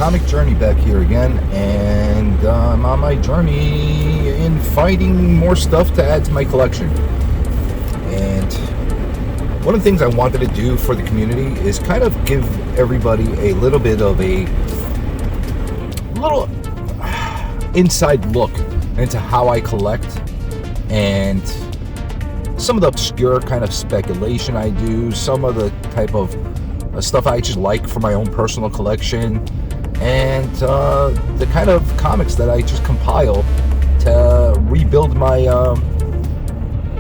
comic journey back here again, and I'm on my journey in finding more stuff to add to my collection. And one of the things I wanted to do for the community is kind of give everybody a little bit of a little inside look into how I collect and some of the obscure kind of speculation I do, some of the type of stuff I just like for my own personal collection, and the kind of comics that I just compile to rebuild my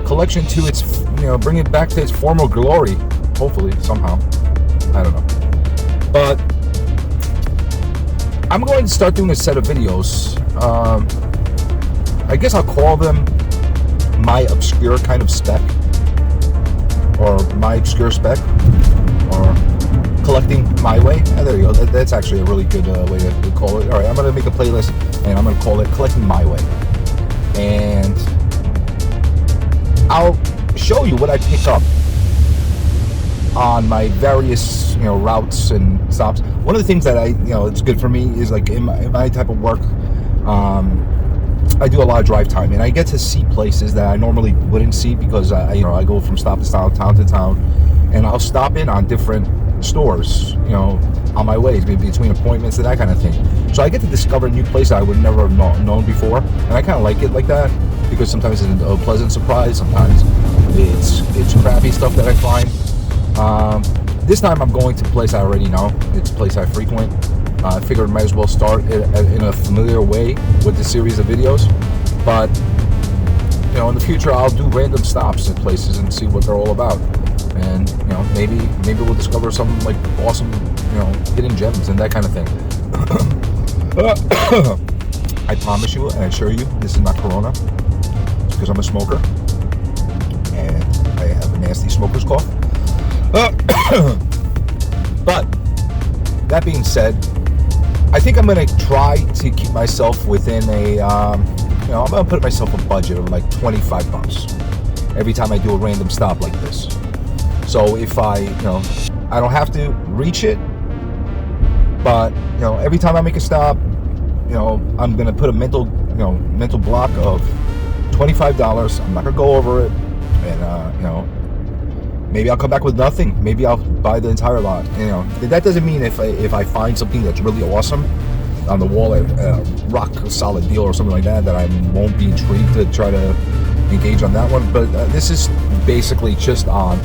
collection to its, bring it back to its former glory, hopefully, somehow. I don't know. But I'm going to start doing a set of videos. I guess I'll call them my obscure kind of spec, or my obscure spec, or collecting my way. There you go. That's actually a really good way to call it. All right, I'm going to make a playlist, and I'm going to call it Collecting My Way. And I'll show you what I pick up on my various, routes and stops. One of the things that it's good for me is, like, in my type of work, I do a lot of drive time, and I get to see places that I normally wouldn't see because I go from stop to town to town, and I'll stop in on different stores, on my way between appointments and that kind of thing. So I get to discover new places I would never have known before, and I kind of like it like that because sometimes it's a pleasant surprise, sometimes it's crappy stuff that I find. This time I'm going to a place I already know. It's a place I frequent. I figured I might as well start in a familiar way with this series of videos. But, in the future I'll do random stops at places and see what they're all about. And, maybe we'll discover some, like, awesome, hidden gems and that kind of thing. I promise you and I assure you, this is not Corona. It's because I'm a smoker. And I have a nasty smoker's cough. But, that being said, I think I'm going to try to keep myself within a, I'm going to put myself a budget of like $25 every time I do a random stop like this. So if I don't have to reach it, but, every time I make a stop, I'm going to put a mental block of $25. I'm not going to go over it. And, maybe I'll come back with nothing. Maybe I'll buy the entire lot. That doesn't mean if I find something that's really awesome on the wall at a rock solid deal or something like that I won't be intrigued to try to engage on that one. But this is basically just on,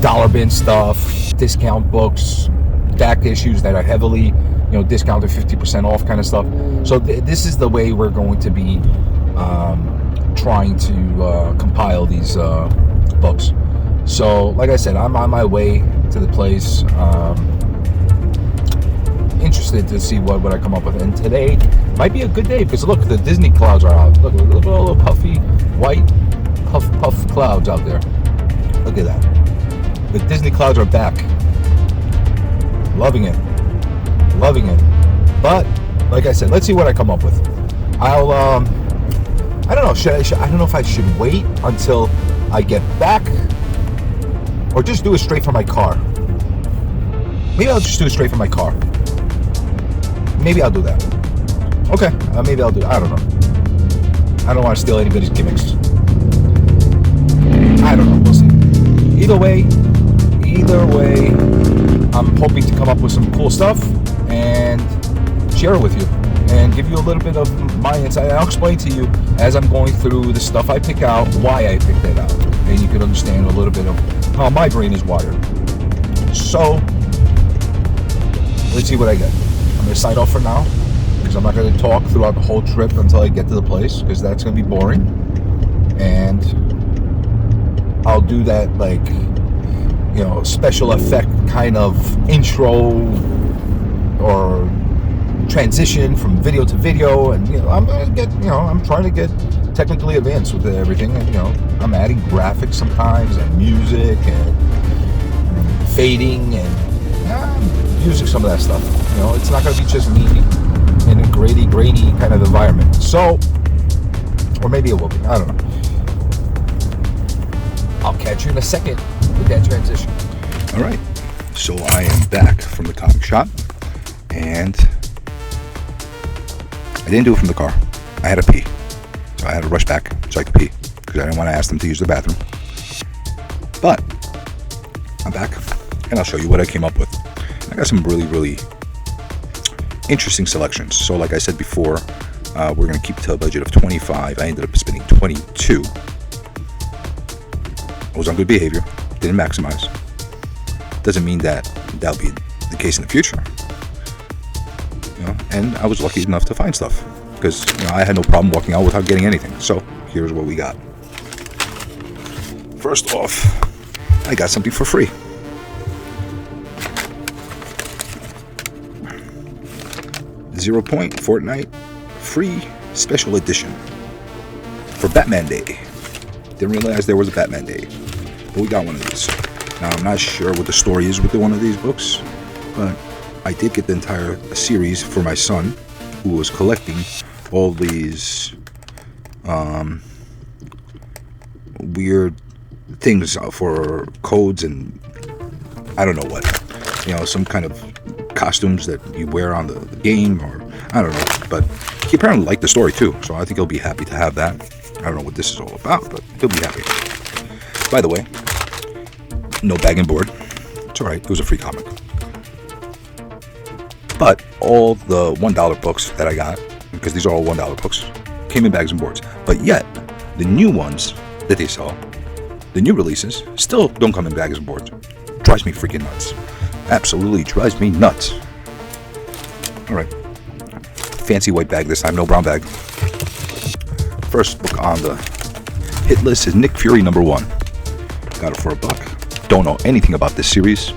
dollar bin stuff, discount books, DAC issues that are heavily, discounted 50% off kind of stuff. So this is the way we're going to be trying to compile these books. So, like I said, I'm on my way to the place. Interested to see what I come up with. And today might be a good day because look, the Disney clouds are out. Look, a little puffy, white, puff clouds out there. Look at that. The Disney clouds are back. Loving it. But, like I said, let's see what I come up with. I'll, I don't know. I don't know if I should wait until I get back or just do it straight from my car. Maybe I'll just do it straight from my car. Maybe I'll do that. Okay, maybe I'll do it. I don't know. I don't want to steal anybody's gimmicks. I don't know. We'll see. Either way, I'm hoping to come up with some cool stuff and share it with you and give you a little bit of my insight. I'll explain to you as I'm going through the stuff I pick out, why I picked it out, and you can understand a little bit of how my brain is wired. So, let's see what I get. I'm going to sign off for now, because I'm not going to talk throughout the whole trip until I get to the place, because that's going to be boring. And I'll do that, like, special effect kind of intro or transition from video to video, and I'm gonna get, I'm trying to get technically advanced with everything, and I'm adding graphics sometimes and music and fading and using some of that stuff. It's not gonna be just me in a grainy kind of environment. So, or maybe it will be. I don't know. I'll catch you in a second with that transition. All right. So I am back from the comic shop, And I didn't do it from the car. I had to pee. So I had to rush back so I could pee, because I didn't want to ask them to use the bathroom. But I'm back, and I'll show you what I came up with. I got some really, really interesting selections. So like I said before, we're going to keep it to a budget of 25. I ended up spending 22. I was on good behavior. Didn't maximize. Doesn't mean that that'll be the case in the future. And I was lucky enough to find stuff, because I had no problem walking out without getting anything. So here's what we got. First off, I got something for free. Zero Point Fortnite free special edition for Batman Day. Didn't realize there was a Batman Day, but we got one of these. Now I'm not sure what the story is with one of these books, but I did get the entire series for my son, who was collecting all these weird things for codes and I don't know what, some kind of costumes that you wear on the game, or I don't know, but he apparently liked the story too, so I think he'll be happy to have that. I don't know what this is all about, but he'll be happy. By the way, no bag and board. It's alright, it was a free comic. But all the $1 books that I got, because these are all $1 books, came in bags and boards. But yet, the new ones that they sell, the new releases, still don't come in bags and boards. Drives me freaking nuts. Absolutely drives me nuts. Alright. Fancy white bag this time, no brown bag. First book on the hit list is Nick Fury #1. Got it for $1. Don't know anything about this series.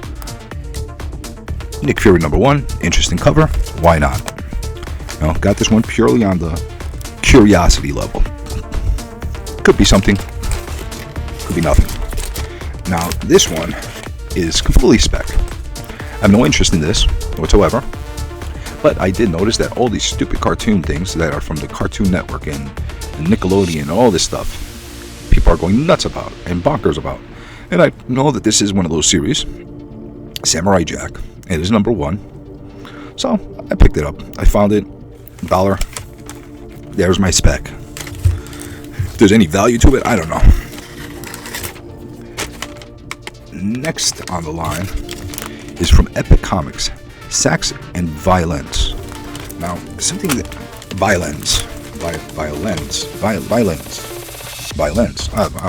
Nick Fury #1, interesting cover. Why not? Got this one purely on the curiosity level. Could be something, could be nothing. Now, this one is completely spec. I have no interest in this whatsoever, but I did notice that all these stupid cartoon things that are from the Cartoon Network and Nickelodeon and all this stuff, people are going nuts about and bonkers about. And I know that this is one of those series, Samurai Jack. It is #1. So I picked it up. I found it, $1. There's my spec. If there's any value to it, I don't know. Next on the line is from Epic Comics, Sax and Violence. Now, something that violence,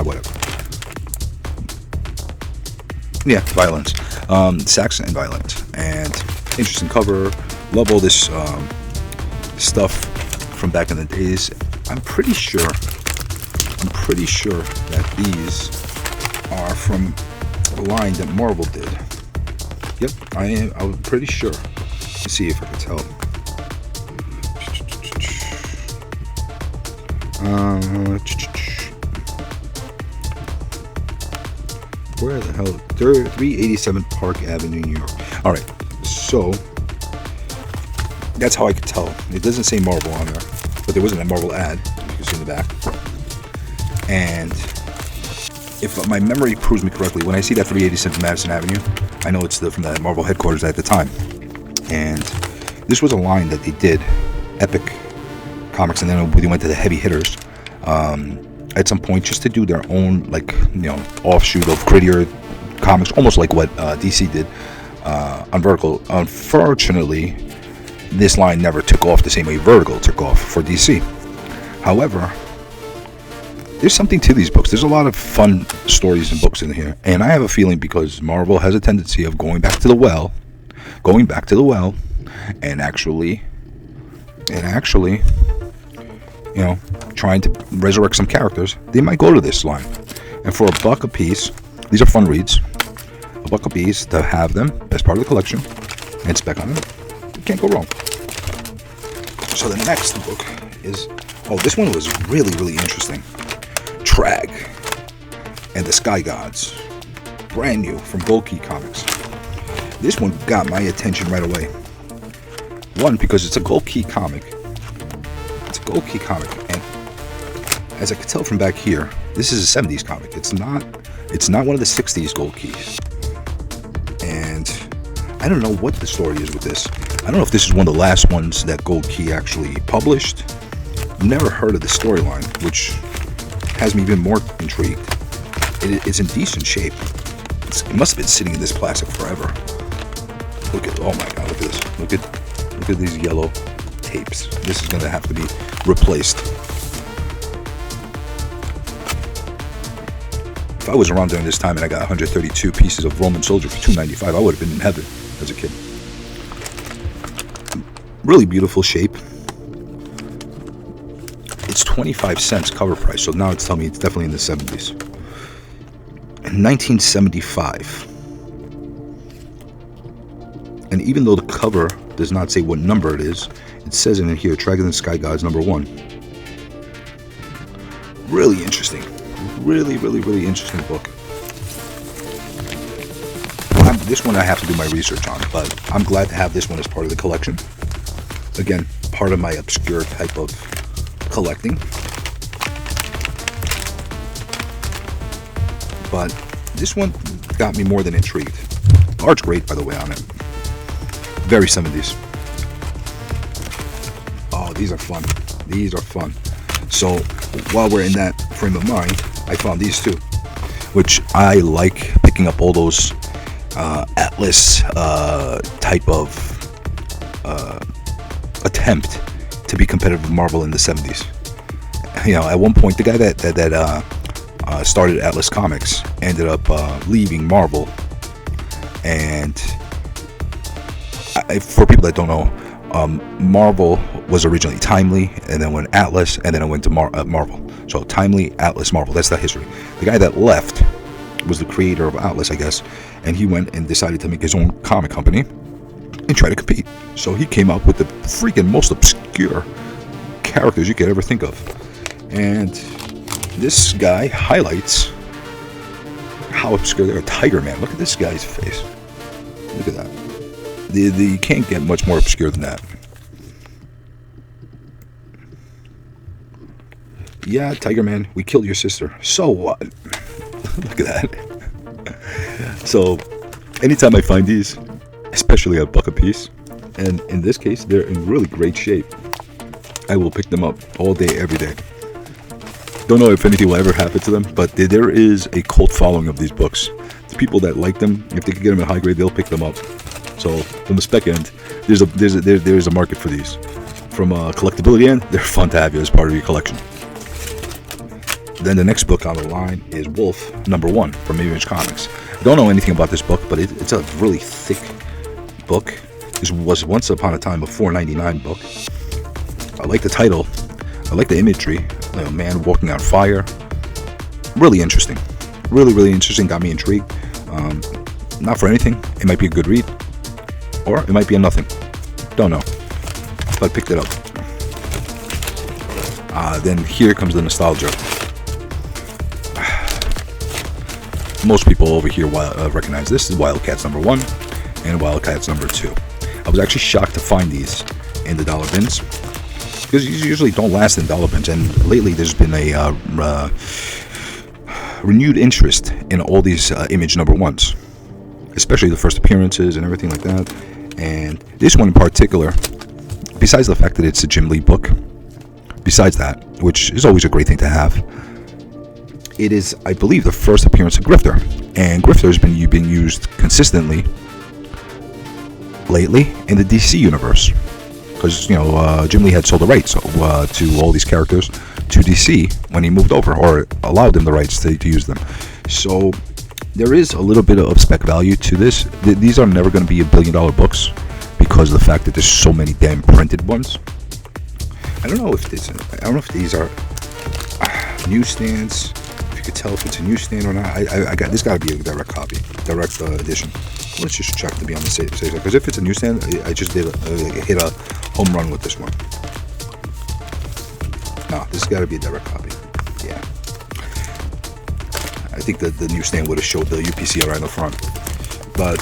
whatever. Yeah, Violence. Sax and Violence. And interesting cover. Love all this stuff from back in the days. I'm pretty sure that these are from a line that Marvel did. Yep, I was pretty sure. Let's see if I can tell. Where the hell? 387 Park Avenue, New York. Alright, so that's how I could tell. It doesn't say Marvel on there, but there wasn't a Marvel ad. You can see in the back. And if my memory proves me correctly, when I see that 387 Madison Avenue, I know it's from the Marvel headquarters at the time. And this was a line that they did, Epic Comics, and then they went to the heavy hitters at some point, just to do their own, offshoot of grittier comics, almost like what DC did on Vertical. Unfortunately, this line never took off the same way Vertical took off for DC. However, there's something to these books. There's a lot of fun stories and books in here, and I have a feeling because Marvel has a tendency of going back to the well, and actually, trying to resurrect some characters, they might go to this line. And for $1 a piece, these are fun reads. $1 a piece to have them as part of the collection and spec on them, you can't go wrong. So the next book is, this one was really, really interesting. Trag and the Sky Gods, brand new from Gold Key Comics. This one got my attention right away. One, because it's a Gold Key comic. And as I could tell from back here, this is a 70s comic. It's not one of the 60s Gold Keys. And I don't know what the story is with this. I don't know if this is one of the last ones that Gold Key actually published. Never heard of the storyline, which has me even more intrigued. It's in decent shape. It must have been sitting in this plastic forever. Look at, oh my god, look at this. Look at these yellow tapes. This is going to have to be replaced. If I was around during this time and I got 132 pieces of Roman Soldier for $2.95, I would have been in heaven as a kid. Really beautiful shape. It's 25 cents cover price, so now it's telling me it's definitely in the 70s. In 1975. And even though the cover does not say what number it is, it says in here, Dragon and Sky Gods #1. Really interesting. Really interesting book. This one I have to do my research on, but I'm glad to have this one as part of the collection. Again, part of my obscure type of collecting. But this one got me more than intrigued. Art's great, by the way, on it. Very 70s. Oh, these are fun. These are fun. So, while we're in that frame of mind, I found these two, which I like picking up all those Atlas type of attempt to be competitive with Marvel in the 70s. You know, at one point, the guy that started Atlas Comics ended up leaving Marvel, and for people that don't know, Marvel was originally Timely, and then went Atlas, and then it went to Marvel. So Timely, Atlas, Marvel. That's the history. The guy that left was the creator of Atlas, I guess, and he went and decided to make his own comic company and try to compete. So he came up with the freaking most obscure characters you could ever think of. And this guy highlights how obscure they are. Tiger Man. Look at this guy's face. Look at that. You can't get much more obscure than that. Yeah, Tiger Man, we killed your sister. So what? Look at that. So, anytime I find these, especially a buck a piece, and in this case, they're in really great shape, I will pick them up all day, every day. Don't know if anything will ever happen to them, but there is a cult following of these books. The people that like them, if they can get them at high grade, they'll pick them up. So, from the spec end, there's a market for these. From a collectability end, they're fun to have you as part of your collection. Then the next book on the line is Wolf #1 from Image Comics. I don't know anything about this book, but it's a really thick book. This was once upon a time a $4.99 book. I like the title. I like the imagery. A man walking on fire. Really interesting. Really interesting. Got me intrigued. Not for anything. It might be a good read. Or it might be a nothing. Don't know. But I picked it up. Then here comes the nostalgia. Most people over here recognize this is Wildcats #1 and Wildcats #2. I was actually shocked to find these in the dollar bins, because these usually don't last in dollar bins, and lately there's been a renewed interest in all these Image #1s, especially the first appearances and everything like that. And this one in particular, besides the fact that it's a Jim Lee book, besides that, which is always a great thing to have, it is, I believe, the first appearance of Grifter, and Grifter has been used consistently lately in the DC universe, because Jim Lee had sold the rights to all these characters to DC when he moved over, or allowed them the rights to use them. So there is a little bit of spec value to this. These are never going to be $1 billion books because of the fact that there's so many damn printed ones. I don't know if these are newsstands. You could tell if it's a newsstand or not. I got this. Got to be a direct copy, direct edition. Let's just check to be on the safe side, because if it's a newsstand, I just hit a home run with this one. No, this has got to be a direct copy. Yeah, I think that the newsstand would have showed the UPC right in the front. But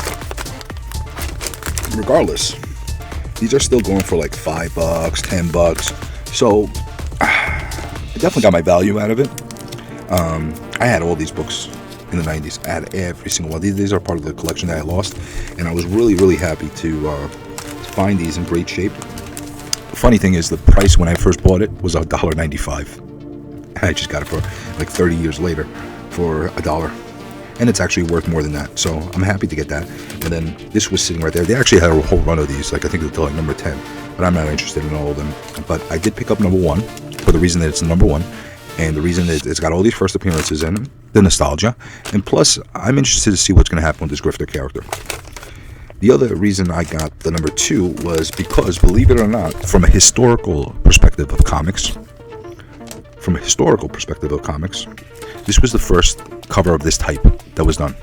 regardless, these are still going for like $5, $10. So I definitely got my value out of it. I had all these books in the 90s. I had every single one. These are part of the collection that I lost, and I was really happy to find these in great shape. Funny thing is, the price when I first bought it was $1.95. I just got it for like 30 years later for $1. And it's actually worth more than that. So I'm happy to get that. And then this was sitting right there. They actually had a whole run of these. Like I think they're like number 10. But I'm not interested in all of them. But I did pick up number 1 for the reason that it's number 1. And the reason that it's got all these first appearances in it, the nostalgia. And plus, I'm interested to see what's going to happen with this Grifter character. The other reason I got the number 2 was because, believe it or not, from a historical perspective of comics, this was the first cover of this type that was done.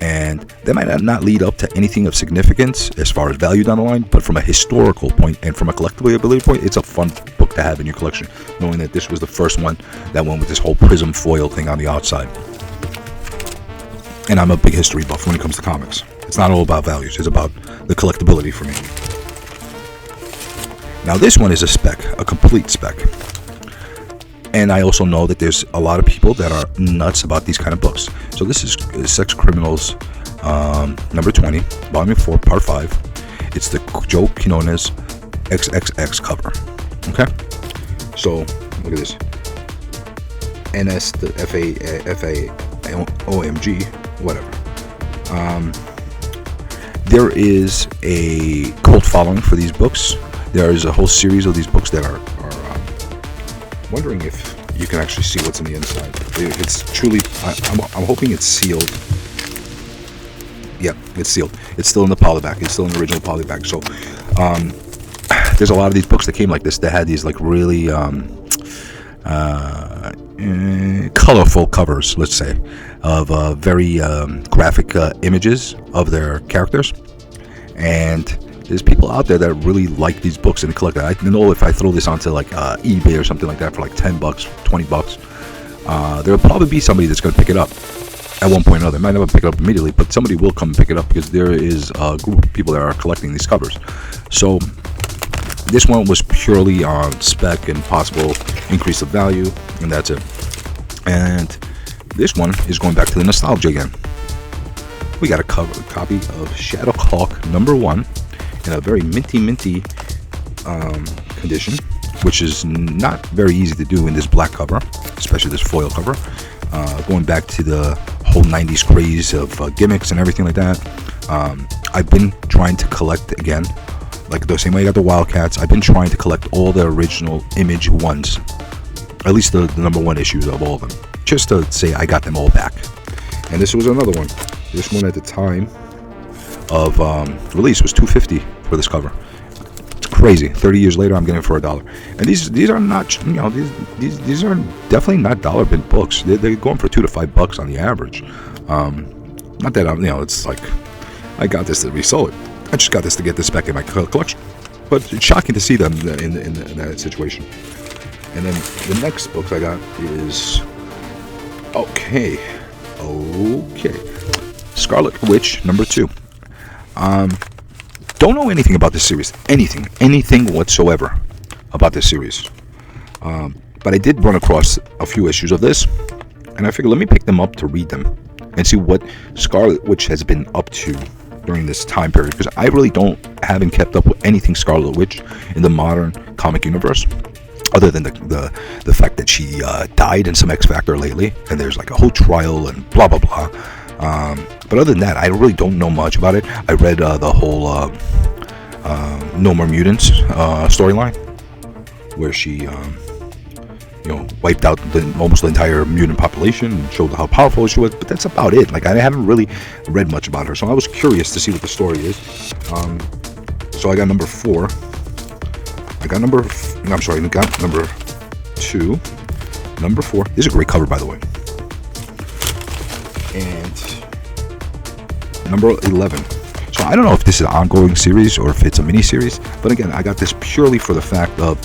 And that might not lead up to anything of significance as far as value down the line, but from a historical point and from a collectibility point, it's a fun book to have in your collection, knowing that this was the first one that went with this whole prism foil thing on the outside. And I'm a big history buff when it comes to comics. It's not all about values, it's about the collectability for me. Now this one is a spec, a complete spec. And I also know that there's a lot of people that are nuts about these kind of books. So this is Sex Criminals number 20, volume 4, part 5. It's the Joe Quinones XXX cover. Okay? So, look at this. NS, the FAOMG, whatever. There is a cult following for these books. There is a whole series of these books that are wondering if you can actually see what's in the inside. It's truly, I'm hoping it's sealed. Yep, it's sealed. It's still in the polybag. It's still in the original polybag. So there's a lot of these books that came like this that had these like really colorful covers, let's say, of very graphic images of their characters. And there's people out there that really like these books and collect that. I know if I throw this onto like eBay or something like that for like $10, $20, there'll probably be somebody that's going to pick it up at one point or another. Might never pick it up immediately, but somebody will come and pick it up because there is a group of people that are collecting these covers. So this one was purely on spec and possible increase of value, and that's it. And this one is going back to the nostalgia again. We got a copy of Shadowhawk number 1 in a very minty condition, which is not very easy to do in this black cover, especially this foil cover. Going back to the whole 90s craze of gimmicks and everything like that. I've been trying to collect again, like the same way I got the Wildcats. I've been trying to collect all the original Image ones, at least the number 1 issues of all of them, just to say I got them all back. And this was another one. This one at the time of release was $2.50 for this cover. It's crazy. 30 years later, I'm getting it for $1. And these are not, you know, these are definitely not dollar bin books. They're going for $2 to $5 on the average. Not that I'm, you know, it's like I got this to resell it. I just got this to get this back in my collection. But it's shocking to see them in that situation. And then the next books I got is okay, Scarlet Witch number 2. Don't know anything about this series. Anything whatsoever about this series. But I did run across a few issues of this, and I figured let me pick them up to read them and see what Scarlet Witch has been up to during this time period, because I really haven't kept up with anything Scarlet Witch in the modern comic universe, other than the fact that she died in some X Factor lately, and there's like a whole trial and blah blah blah. But other than that, I really don't know much about it. I read the whole No More Mutants storyline, where she wiped out almost the entire mutant population and showed how powerful she was, but that's about it. Like, I haven't really read much about her, so I was curious to see what the story is. So I got number 4. I got number 2. Number 4. This is a great cover, by the way. And number 11. So I don't know if this is an ongoing series or if it's a mini series, but again, I got this purely for the fact of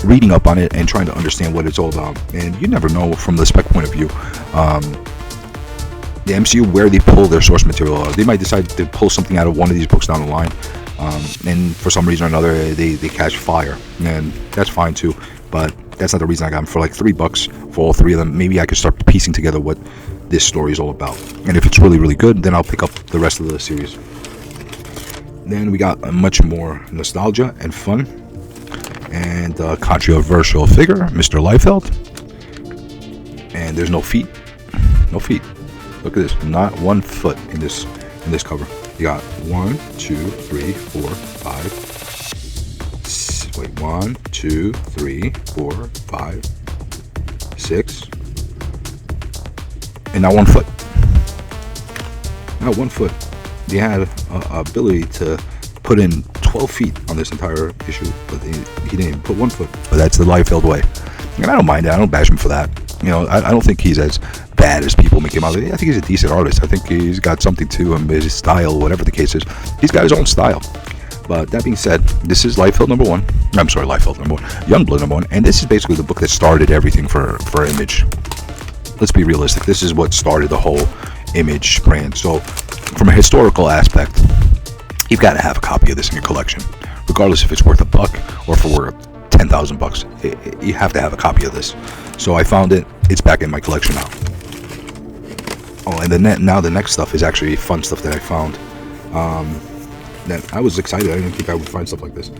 reading up on it and trying to understand what it's all about. And you never know from the spec point of view, the MCU, where they pull their source material. They might decide to pull something out of one of these books down the line, and for some reason or another they catch fire, and that's fine too. But that's not the reason I got them. For like $3 for all 3 of them, maybe I could start piecing together what this story is all about. And if it's really, really good, then I'll pick up the rest of the series. Then we got much more nostalgia and fun, and controversial figure, Mr. Liefeld. And there's no feet. No feet. Look at this. Not one foot in this cover. You got 1, 2, 3, 4, 5. Wait, 1, 2, 3, 4, 5, 6. And not one foot. Not one foot. They had a ability to put in 12 feet on this entire issue, but he didn't even put 1 foot. But that's the Liefeld way. And I don't mind it. I don't bash him for that. You know, I don't think he's as bad as people make him out. I think he's a decent artist. I think he's got something to him, his style, whatever the case is. He's got his own style. But that being said, this is Liefeld number 1. I'm sorry, Liefeld number 1. Youngblood number 1. And this is basically the book that started everything for Image. Let's be realistic. This is what started the whole Image brand. So, from a historical aspect, you've got to have a copy of this in your collection, regardless if it's worth $1 or if it's worth $10,000. You have to have a copy of this. So I found it. It's back in my collection now. Oh, and now the next stuff is actually fun stuff that I found. That I was excited. I didn't think I would find stuff like this.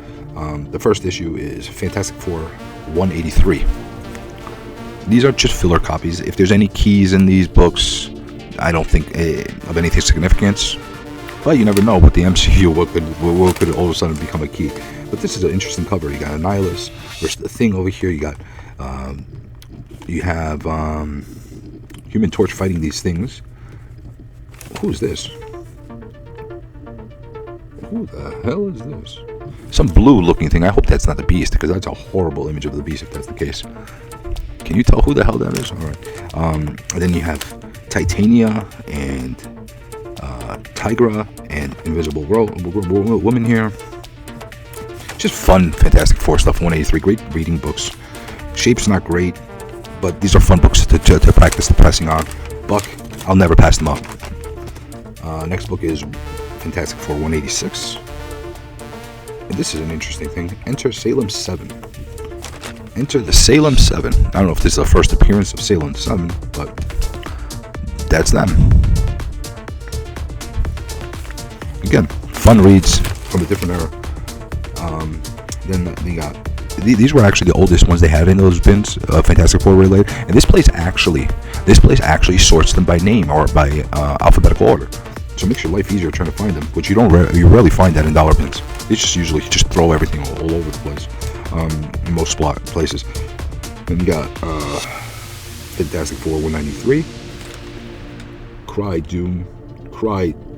The first issue is Fantastic Four 183. These are just filler copies. If there's any keys in these books, I don't think of anything significance. But you never know with the MCU what could all of a sudden become a key. But this is an interesting cover. You got Annihilus. There's the Thing over here. You have Human Torch fighting these things. Who's this? Who the hell is this? Some blue-looking thing. I hope that's not the Beast, because that's a horrible image of the Beast if that's the case. Can you tell who the hell that is? All right. And then you have Titania and Tigra and Invisible Woman here. Just fun Fantastic Four stuff. 183. Great reading books. Shape's not great, but these are fun books to practice the pressing on. Buck, I'll never pass them up. Next book is Fantastic Four 186. And this is an interesting thing. Enter Salem 7. Enter the Salem 7. I don't know if this is the first appearance of Salem 7, but that's them. Again, fun reads from a different era. Then they got these were actually the oldest ones they had in those bins, Fantastic Four related. And this place actually sorts them by name or by alphabetical order. So it makes your life easier trying to find them, which you rarely find that in dollar bins. They usually just throw everything all over the place. In most places. Then you got Fantastic Four 193. Cry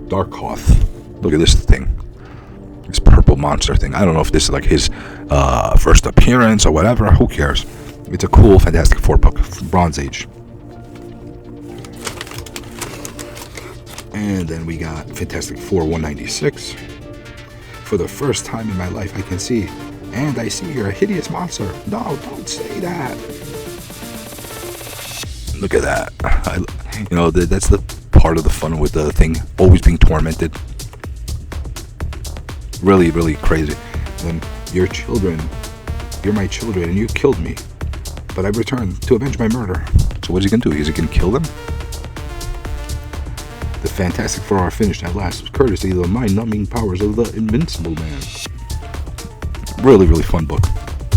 Darkoth. Look at this thing. This purple monster thing. I don't know if this is like his first appearance or whatever. Who cares? It's a cool Fantastic Four book. Bronze Age. And then we got Fantastic Four 196. For the first time in my life, I can see. And I see you're a hideous monster. No, don't say that. Look at that. That's the part of the fun with the Thing always being tormented. Really, really crazy. And you're my children, and you killed me. But I returned to avenge my murder. So what is he going to do? Is he going to kill them? The Fantastic Four are finished at last, courtesy of the mind-numbing powers of the Invincible Man. Really, really fun book.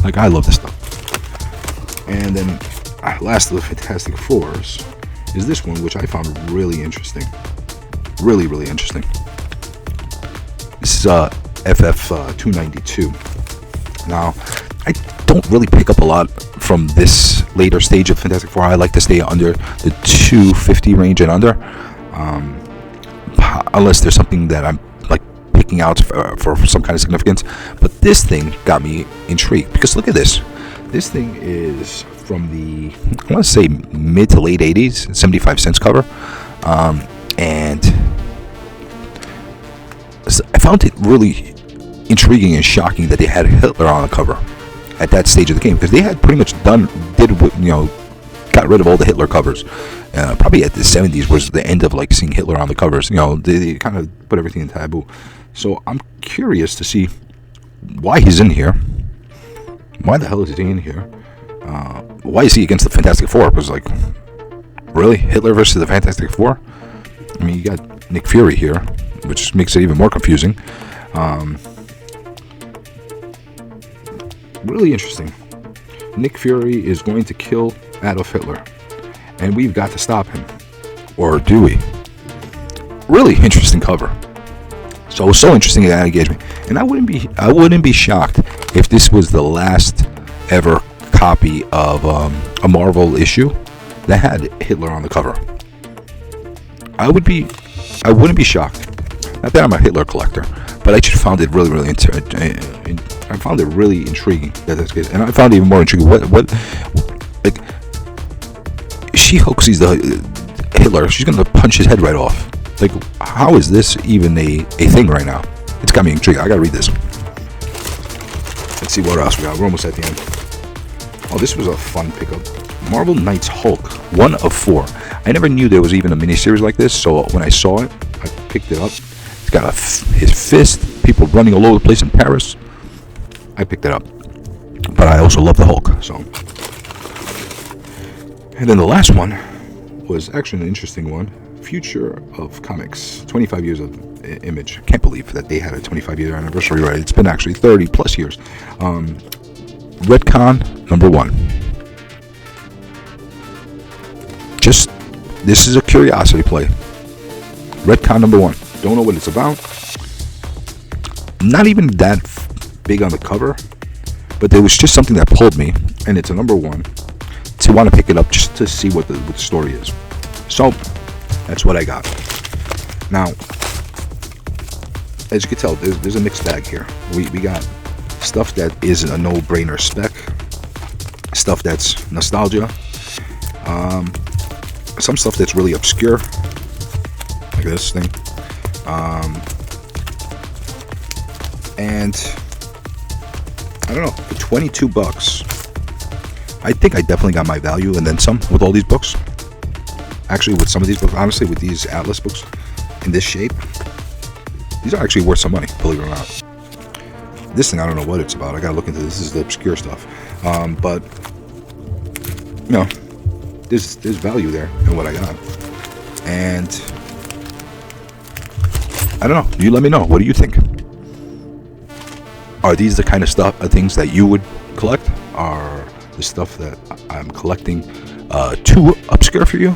Like, I love this stuff. And then, last of the Fantastic Fours is this one, which I found really interesting. Really, really interesting. This is FF 292. Now, I don't really pick up a lot from this later stage of Fantastic Four. I like to stay under the 250 range and under, unless there's something that I'm like picking out for some kind of significance. But this thing got me intrigued, because look at this. This thing is from the, I want to say, mid to late 80s, 75 cents cover, and I found it really intriguing and shocking that they had Hitler on the cover at that stage of the game, because they had pretty much got rid of all the Hitler covers. Probably at the 70s was the end of like seeing Hitler on the covers. They kind of put everything in taboo. So I'm curious to see why he's in here. Why the hell is he in here? Why is he against the Fantastic Four? It was like, really? Hitler versus the Fantastic Four? I mean, you got Nick Fury here, which makes it even more confusing. Really interesting. Nick Fury is going to kill Adolf Hitler, and we've got to stop him. Or do we? Really interesting cover. So it was so interesting that engaged me, and I wouldn't be shocked if this was the last ever copy of a Marvel issue that had Hitler on the cover. I wouldn't be shocked. Not that I'm a Hitler collector, but I just found it really, really I found it really intriguing that that's the case, and I found it even more intriguing. What like She-Hulk sees the Hitler, she's gonna punch his head right off. Like, how is this even a thing right now? It's got me intrigued. I gotta read this. Let's see what else we got. We're almost at the end. Oh, this was a fun pickup. Marvel Knights Hulk, 1 of 4. I never knew there was even a miniseries like this, so when I saw it, I picked it up. It's got his fist, people running all over the place in Paris. I picked it up. But I also love the Hulk, so. And then the last one was actually an interesting one. Future of Comics, 25 years of Image. Can't believe that they had a 25-year anniversary, right? It's been actually 30 plus years. Retcon #1. Just, this is a curiosity play. Retcon #1. Don't know what it's about. Not even that big on the cover, but there was just something that pulled me, and it's a #1 to want to pick it up just to see what the story is. So that's what I got. Now, as you can tell, there's a mixed bag here. We got stuff that is a no-brainer spec, stuff that's nostalgia, some stuff that's really obscure, like this thing, and I don't know, for $22, I think I definitely got my value and then some with all these books. Actually, with some of these books, honestly, with these Atlas books in this shape, these are actually worth some money, believe it or not. This thing, I don't know what it's about. I gotta look into this. This is the obscure stuff. But, you know, there's value there in what I got. And, I don't know. You let me know. What do you think? Are these the kind of things that you would collect? Are the stuff that I'm collecting too obscure for you?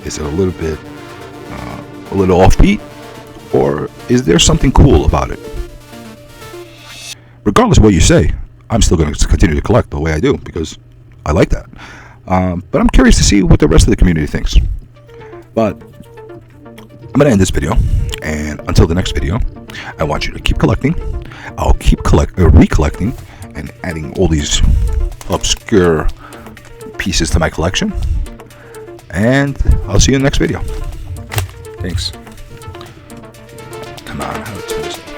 Is it a little bit, a little offbeat? Or is there something cool about it? Regardless of what you say, I'm still going to continue to collect the way I do because I like that. But I'm curious to see what the rest of the community thinks. But I'm going to end this video. And until the next video, I want you to keep collecting. I'll keep recollecting and adding all these obscure pieces to my collection. And I'll see you in the next video. Thanks. Come on, how to do this?